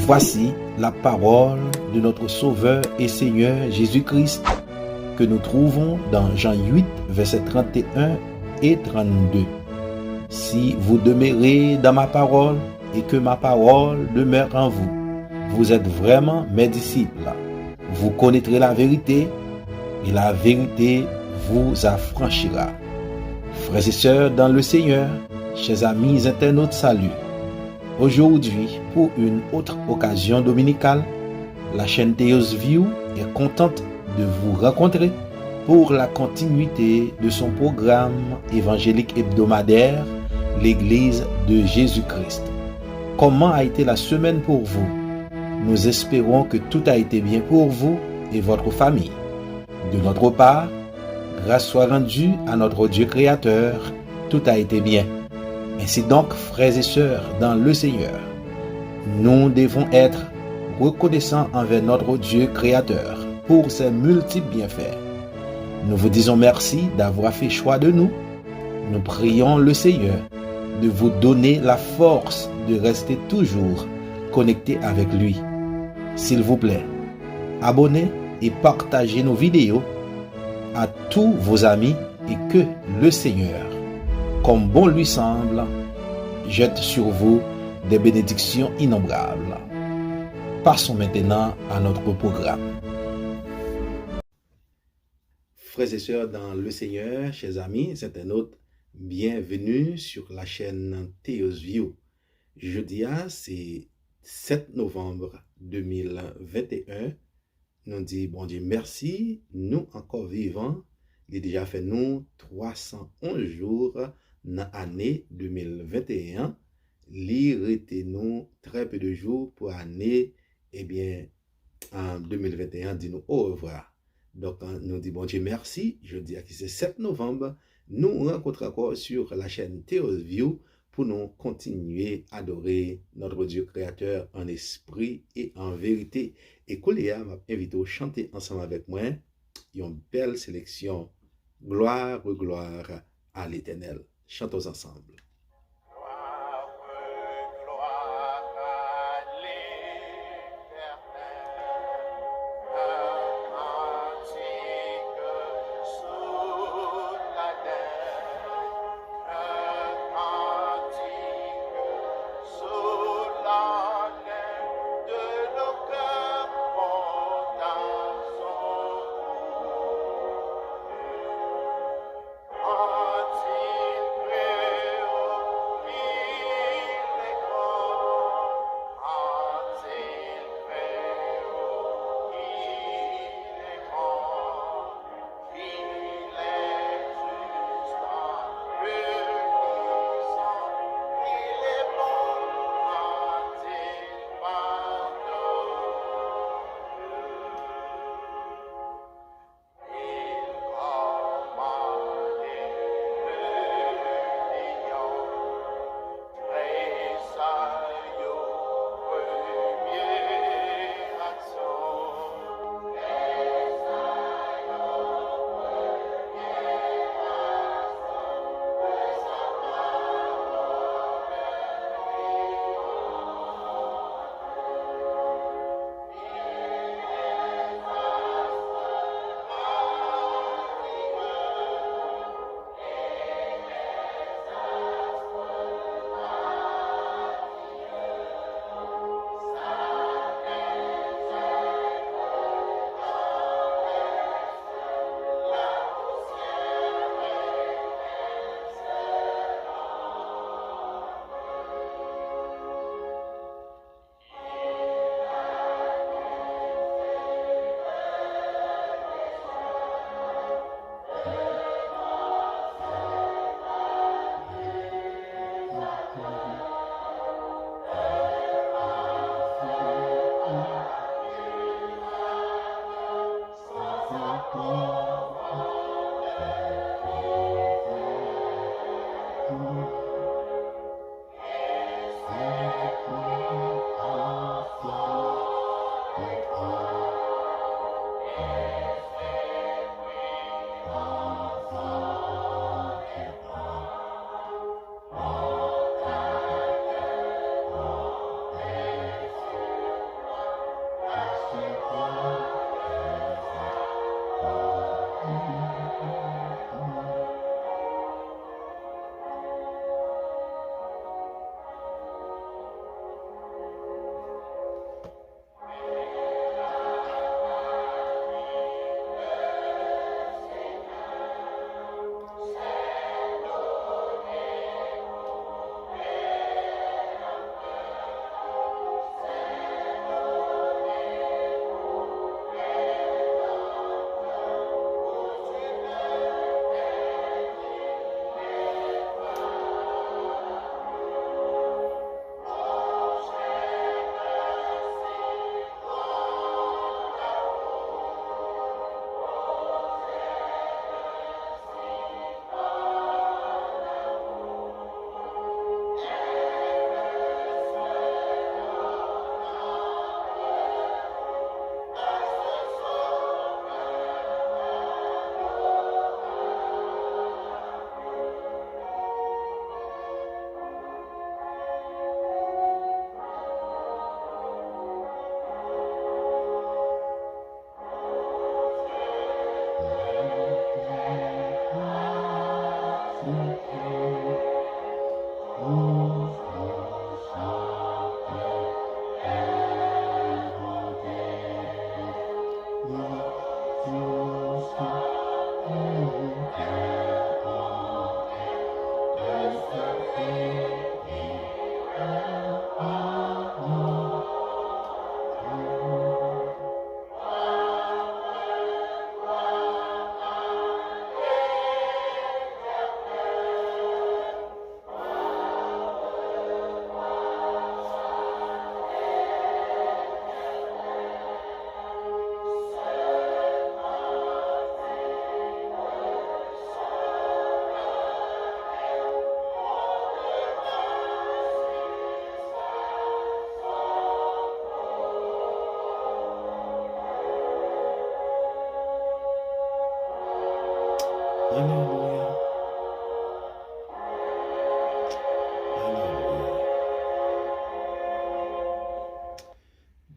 Voici la parole de notre Sauveur et Seigneur Jésus-Christ que nous trouvons dans Jean 8, versets 31 et 32. Si vous demeurez dans ma parole et que ma parole demeure en vous, vous êtes vraiment mes disciples. Vous connaîtrez la vérité et la vérité vous affranchira. Frères et sœurs dans le Seigneur, chers amis internautes, salut. Aujourd'hui, pour une autre occasion dominicale, la chaîne Theos View est contente de vous rencontrer pour la continuité de son programme évangélique hebdomadaire, l'Église de Jésus-Christ. Comment a été la semaine pour vous? Nous espérons que tout a été bien pour vous et votre famille. De notre part, grâce soit rendue à notre Dieu créateur, tout a été bien. Ainsi donc, frères et sœurs dans le Seigneur, nous devons être reconnaissants envers notre Dieu créateur pour ses multiples bienfaits. Nous vous disons merci d'avoir fait choix de nous. Nous prions le Seigneur de vous donner la force de rester toujours connecté avec lui. S'il vous plaît, abonnez et partagez nos vidéos à tous vos amis et que le Seigneur, comme bon lui semble, jette sur vous des bénédictions innombrables. Passons maintenant à notre programme. Frères et sœurs dans le Seigneur, chers amis internautes, bienvenue sur la chaîne Theos View. Jeudi, c'est 7 novembre 2021. Nous disons, bon Dieu, merci, nous encore vivants. Il a déjà fait nous 311 jours dans l'année 2021. Il restait nous très peu de jours pour l'année, en 2021, dit nous au revoir. Donc, nous disons, bon Dieu, merci. Je dis à qui c'est 7 novembre. Nous rencontrons encore sur la chaîne Theos View pour nous continuer à adorer notre Dieu créateur en esprit et en vérité. Et Coléa m'a invité à chanter ensemble avec moi une belle sélection. Gloire, gloire à l'Éternel. Chantons ensemble. Antique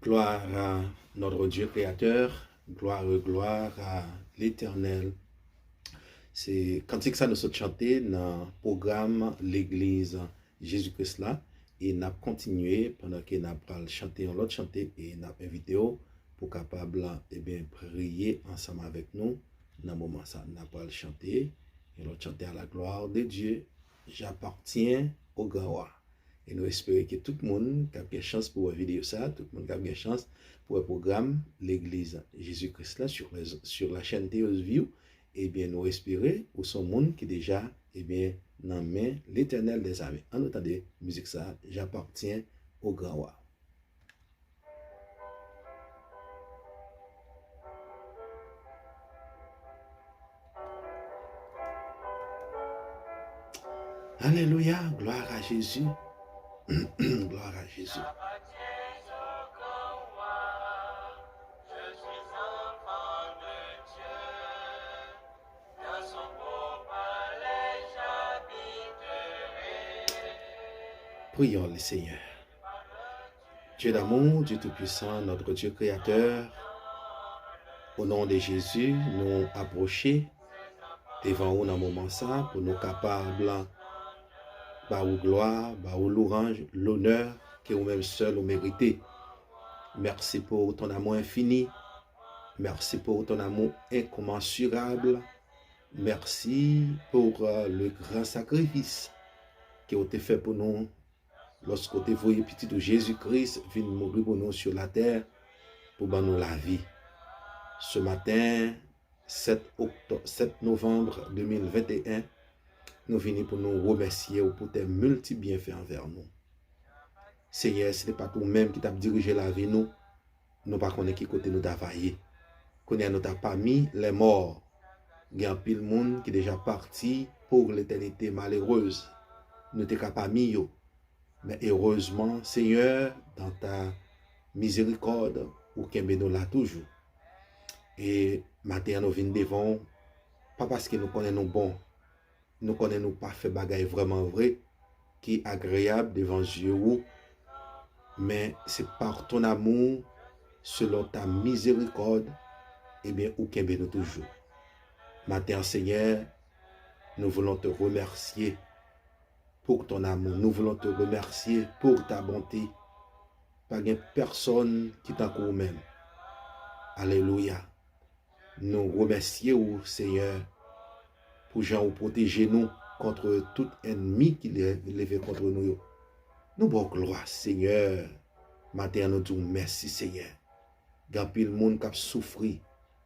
Gloire à notre Dieu créateur, gloire à l'Éternel. C'est cantique ça nous sommes chanté dans le programme l'église Jésus-Christ là et n'a continué pendant que n'a pas chanté on l'autre chanté et n'a invité pour capable prier ensemble avec nous dans moment ça n'a pas chanté et l'autre chanté à la gloire de Dieu. J'appartiens au grand roi. Et nous espérons que tout le monde qui a une chance pour voir vidéo ça, tout le monde qui a une chance pour le programme l'église Jésus-Christ là sur la chaîne Théos View. Eh bien, nous espérons pour son monde qui déjà, dans main l'Éternel des armées. En entendant musique ça, j'appartiens au grand roi. Alléluia, gloire à Jésus. Gloire à Jésus. Prions le Seigneur. Dieu d'amour, Dieu Tout-Puissant, notre Dieu Créateur, au nom de Jésus, nous approcher devant vous dans le moment ça pour nous capables par vos gloire, par vos louanges, l'honneur que vous-même seul vous méritez. Merci pour ton amour infini. Merci pour ton amour incommensurable. Merci pour le grand sacrifice qui a été fait pour nous. Lorsque vous voyez petit de Jésus-Christ vient mourir pour nous sur la terre pour nous la vie. Ce matin, 7 novembre 2021, nous venons pour nous remercier pour tes multiples bienfaits envers nous. Seigneur, ce n'est pas toi-même qui t'a dirigé la vie, nous ne pas connaître qui côté nous travailler. Connaître nous t'a pas mis les morts. Il y a un pile monde qui est déjà parti pour l'éternité malheureuse. Nous t'es pas mis yo. Mais heureusement, Seigneur, dans ta miséricorde, ou qu'il nous là toujours. Et maintenant, nous venons devant, pas parce que nous connaissons bon, nous connaissons pas fait bagaille vraiment vrai, qui est agréable devant Dieu, mais c'est par ton amour, selon ta miséricorde, ou qu'il nous toujours. Maintenant, Seigneur, nous voulons te remercier pour ton amour. Nous voulons te remercier pour ta bonté. Pas de personne qui t'encourt même. Alléluia. Nous remercions, Seigneur, pour Jean ou protéger nous contre tout ennemi qui lève contre nous. Nous bon gloire, Seigneur. Matin, nous disons merci, Seigneur. Gampil le monde qui a souffert.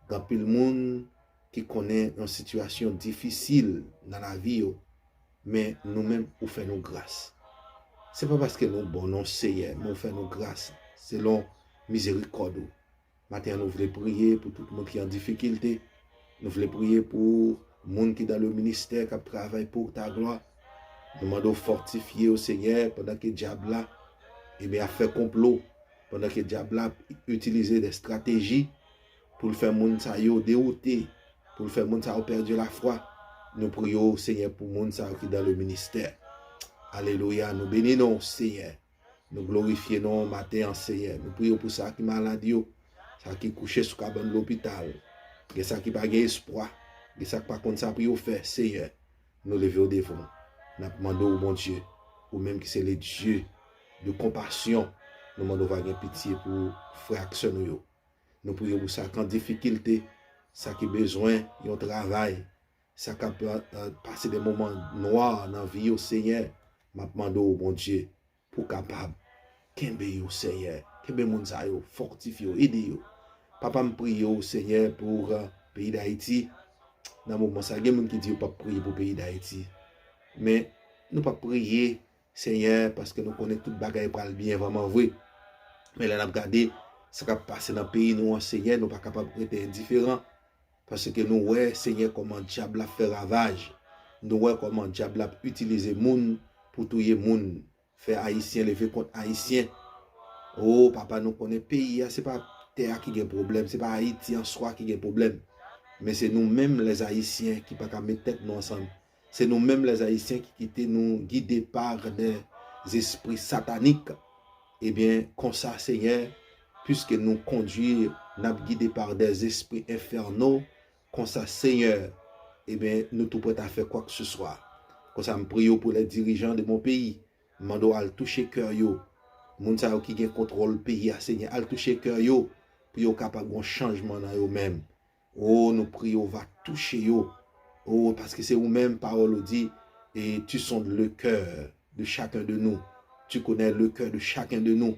Gampil le monde qui connaît une situation difficile dans la vie. Mais nous-mêmes, nous faisons nos grâces. Ce n'est pas parce que nous bon, non, Seigneur, mais nous faisons nos grâces. Selon miséricorde. Maintenant, nous voulons prier pour tout le monde qui est en difficulté. Nous voulons prier pour le monde qui est dans le ministère, qui travaille pour ta gloire. Nous demandons fortifier au Seigneur pendant que le diable a fait complot. Pendant que le diable a utilisé des stratégies pour le faire monde dérouter, pour le faire monde perdre la foi. Nous prions, Seigneur, pour le monde qui est dans le ministère. Alléluia. Nous bénissons, Seigneur. Nous glorifions matin, Seigneur. Nous prions pour ça qui est malade, ça qui est couché sur le cabane de l'hôpital. Ça qui n'a pas d'espoir. Ça qui n'a pas de ça pour faire, Seigneur. Nous levons devant. Nous demandons au bon Dieu, ou même qui c'est le Dieu de compassion. Nous demandons avoir pitié pour frères et sœurs. Nous prions pour ça qui est en difficulté, ça qui a besoin d'un travail. Ça qui peut passer des moments noirs dans la vie au Seigneur. Je demande au bon Dieu pour capable. Kembe au Seigneur. Kembe moun sa yo, fortifie yo, aide yo. Papa me prie au Seigneur pour le pays d'Haïti. Dans le moment ça, il y a des gens qui disent pas prier pour le pays d'Haïti. Mais nous pas prier, Seigneur, parce que nous connaissons tout bagaille pour le bien, vraiment vrai. Mais là, nous regardons ce qui a passé dans le pays, nous, Seigneur, nous ne sommes pas capables d'être indifférents. Parce que nous voyons, Seigneur, comment le diable a fait ravage. Nous voyons comment le diable a utilisé les gens pour tuer les gens. Faire haïtien, lever contre haïtien. Oh, papa, nous connaissons le pays. Ce n'est pas terre qui a un problème. Ce n'est pas Haïti en soi qui a un problème. Mais c'est nous-mêmes, les Haïtiens, qui ne pouvons pas mettre tête nous ensemble. C'est nous-mêmes, les Haïtiens, qui étaient nous guidés par des esprits sataniques. Eh bien, comme ça, Seigneur, puisque nous conduire, nous guidés par des esprits infernaux, comme ça, Seigneur, eh bien, nous tout prêts à faire quoi que ce soit. Comme ça, je prie pour les dirigeants de mon pays. Je demande à toucher cœur yo. Moun sa qui gen contrôle pays, Seigneur, à toucher cœur yo, pour yo capable un changement dans eux même. Oh, nous prions, va toucher yo. Oh, parce que c'est vous-même, parole dit, et tu sondes le cœur de chacun de nous. Tu connais le cœur de chacun de nous.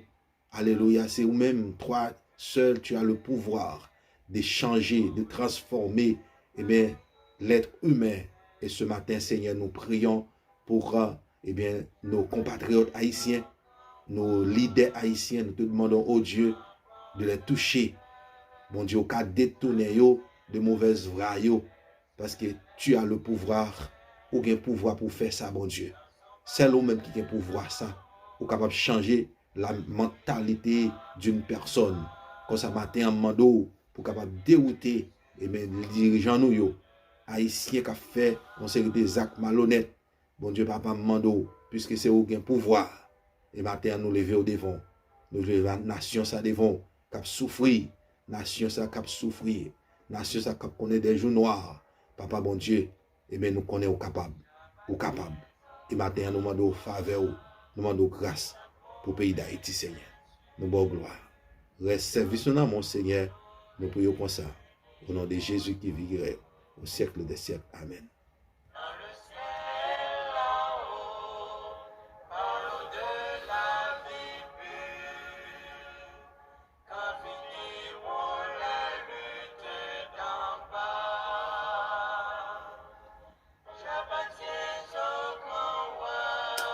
Alléluia, c'est vous-même, toi seul, tu as le pouvoir de changer, de transformer, eh bien, l'être humain. Et ce matin, Seigneur, nous prions pour, eh bien, nos compatriotes haïtiens, nos leaders haïtiens. Nous te demandons, oh Dieu, de les toucher. Bon Dieu, au cas détourner de mauvaises voies, parce que tu as le pouvoir, ou bien pouvoir pour faire ça, bon Dieu. C'est nous-mêmes qui avons pouvoir ça, ou capable de changer la mentalité d'une personne. Comme ça, matin, en mando, pour capable dérouter et bien, les dirigeants nous, haïtiens qui ont fait une série des actes malhonnêtes. Bon Dieu, papa, mando, puisque c'est eux qui ont pouvoir. Et matin, nous lever au devant. Nous lever la nation, ça devant, qui a souffert. Nation, ça qui a souffert. Nation, ça qui connaît des jours noirs. Papa, bon Dieu, et bien, nous connaissons capables. Ou capables. Et matin, nous demandons faveur, nous demandons grâce pour le pays d'Haïti, Seigneur. Nous bon gloire. Reste service dans mon Seigneur. Nous prions comme ça. Au nom de Jésus qui vivrait au siècle des siècles. Amen.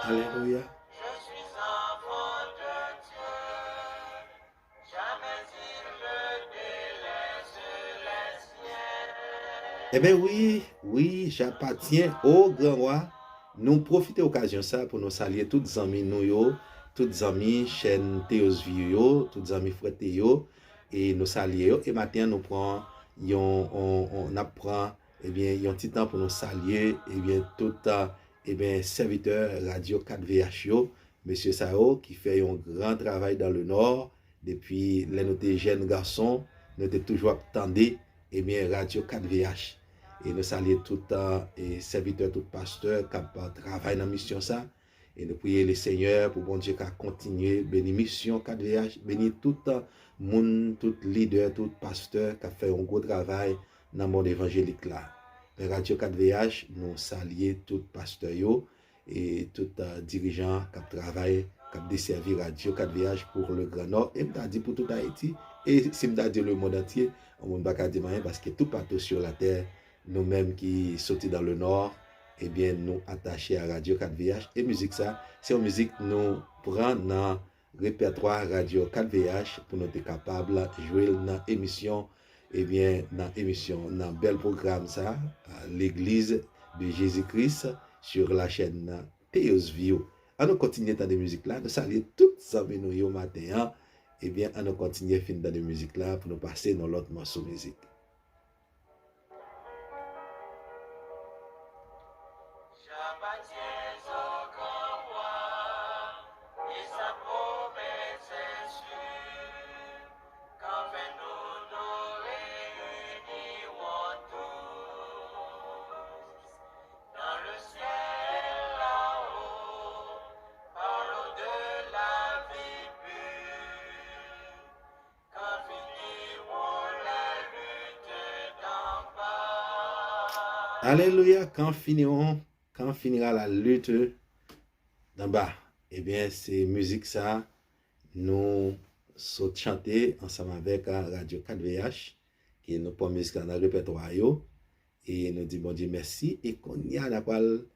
Alléluia. Je suis enfant de Dieu, jamais il me délaisse les siens. Eh bien oui, j'appartiens au grand roi. Nous profitons de l'occasion ça pour nous saluer tous les amis nous, tous les amis chaîne Théos Vio, tous les amis frères Théo, et nous saluer. Et maintenant nous prenons, on apprend, eh bien, un petit temps pour nous saluer, eh bien, tout eh bien, serviteur Radio 4VH, Monsieur Sao, qui fait un grand travail dans le Nord, depuis les notés jeunes garçons, nous sommes toujours attendus, eh bien, Radio 4VH. Et nous saluons tout les serviteurs, tout pasteur qui travaillent dans la mission ça. Et nous prions le Seigneur pour bon Dieu qui continue, bénir mission 4VH, bénir tout le monde, tout leader, tout pasteur qui a fait un gros travail dans le monde évangélique là. Radio 4VH, nous saluons tout pasteur et tout dirigeant qui travaille, qui a desservi Radio 4VH pour le Grand Nord, et m'a dit pour tout Haïti, et si m'a dit le monde entier, on ne peut pas dire rien parce que tout partout sur la terre, nous-mêmes qui sommes dans le Nord, eh bien, nous attachés à Radio 4VH. Et musique ça, c'est une musique que nous prenons dans le répertoire Radio 4VH pour nous être capables de jouer dans l'émission. Eh bien, dans l'émission, dans le bel programme, ça, l'église de Jésus-Christ sur la chaîne Théos Vio. On nous continue dans des musiques là, nous saluons toutes les amis nous au matin. Eh bien, on nous continue à finir dans des musiques là pour nous passer dans l'autre morceau de musique. J'appartiens au grand roi, et sa promesse est sûre, qu'enfin nous réunirons tous dans le ciel là-haut, par l'eau de la vie pure, quand finiront les luttes d'en bas. Alléluia, quand finira la lutte d'en bas, eh bien, c'est musique ça, nous sommes chanter ensemble avec Radio 4VH, qui est notre musique dans le répertoire, et nous disons bon Dieu merci, et qu'on y a la parole,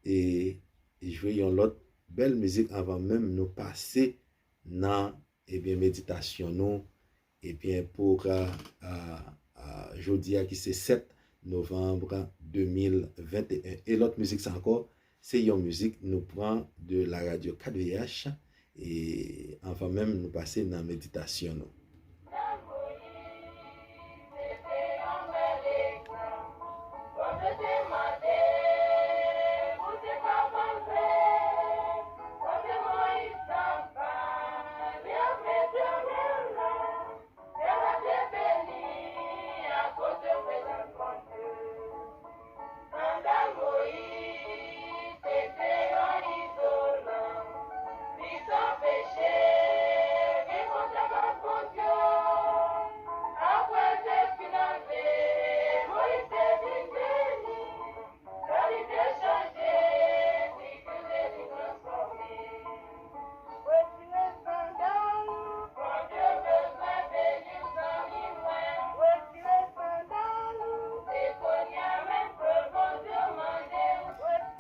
et jouer une autre belle musique avant même nous passer dans, eh bien, méditation, nous, et bien, pour jeudi, qui c'est 7 novembre 2021. Et l'autre musique, c'est encore, c'est une musique nous prend de la radio 4VH et avant même nous passer dans la méditation. Nous.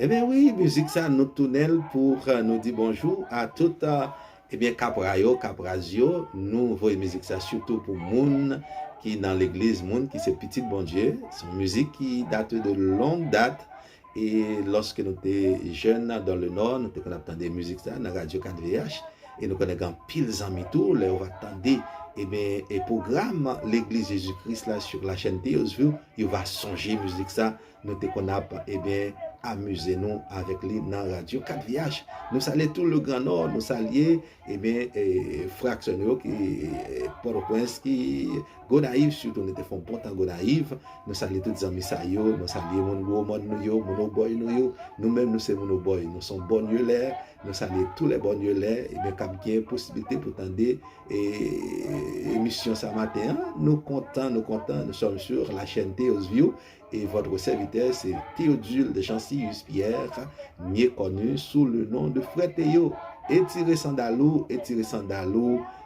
Eh bien oui, musique ça nous tourne pour nous dire bonjour à toutes eh bien Caprayo, Caprazio, nous voyons musique ça surtout pour moun qui dans l'église, moun qui c'est petit bon Dieu, c'est une musique qui date de longue date et lorsque nous étions jeunes dans le nord, nous avons des musiques ça dans Radio 4VH et nous connaissons pile amis tout, là on va attendre eh bien et programme l'église Jésus-Christ là sur la chaîne Théosville, il va songer musique ça, nous te connaissons eh bien amusez-nous avec lui dans Radio 4VH. Nous saluons tout le Grand Nord, nous saluons eh bien fractionnaires qui Port-au-Prince qui Gonaïve surtout nous te font bon temps Gonaïve. Nous saluons tous les amis ça yo, nous saluons mon gros monde nous yo, mon boy nous même nous c'est mon boy, nous sommes bons là, nous saluons tous les bons là et bien cap bien possibilité pour tendre émission ce matin. Nous contents, nous sommes sur la chaîne Théosville. Et votre serviteur, c'est Théodule de Chancy-Pierre, mieux connu sous le nom de Frère Théo. Étirez sandalou,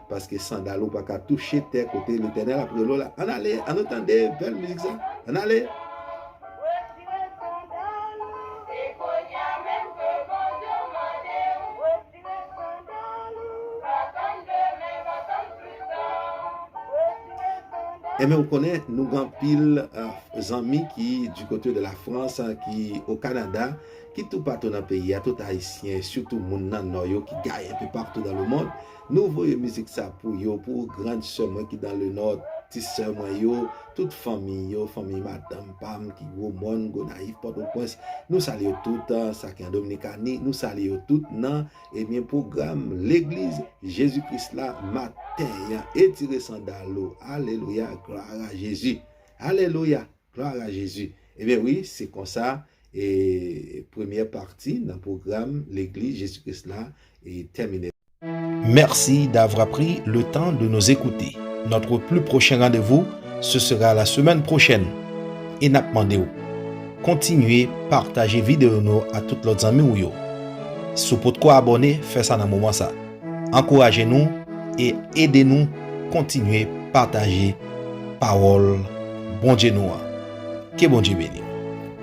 parce que sandalou pas qu'à toucher terre côté l'éternel après l'eau là. On allait, on entendait, belle musique ça. On allait. Et mais on connaît, nous avons pile amis qui du côté de la France, qui au Canada, qui tout partout dans le pays, tout haïtien, surtout moun nan nord qui gagne un peu partout dans le monde. Nous voyons musique ça pour grande sœur moi qui dans le nord, petite sœur moi toute famille madame Pam qui gros monde Gonaïve Port-au-Prince. Nous saluons tout ça qui en Dominicani, nous saluons tout dans et bien programme l'église Jésus-Christ là matin et tirer sandalo. Alléluia, gloire à Jésus. Alléluia, gloire à Jésus. Eh bien oui, c'est comme ça. Et première partie dans le programme l'église Jésus-Christ là est terminée. Merci d'avoir pris le temps de nous écouter. Notre plus prochain rendez-vous, ce sera la semaine prochaine. Et n'a demandé où. Continuez, partagez vidéo nous à tous les amis ou yo. Si vous pouvez abonner, faites ça dans le moment ça. Encouragez-nous et aidez-nous continuer, partager parole. Bon Dieu nous. Que bon Dieu bénisse.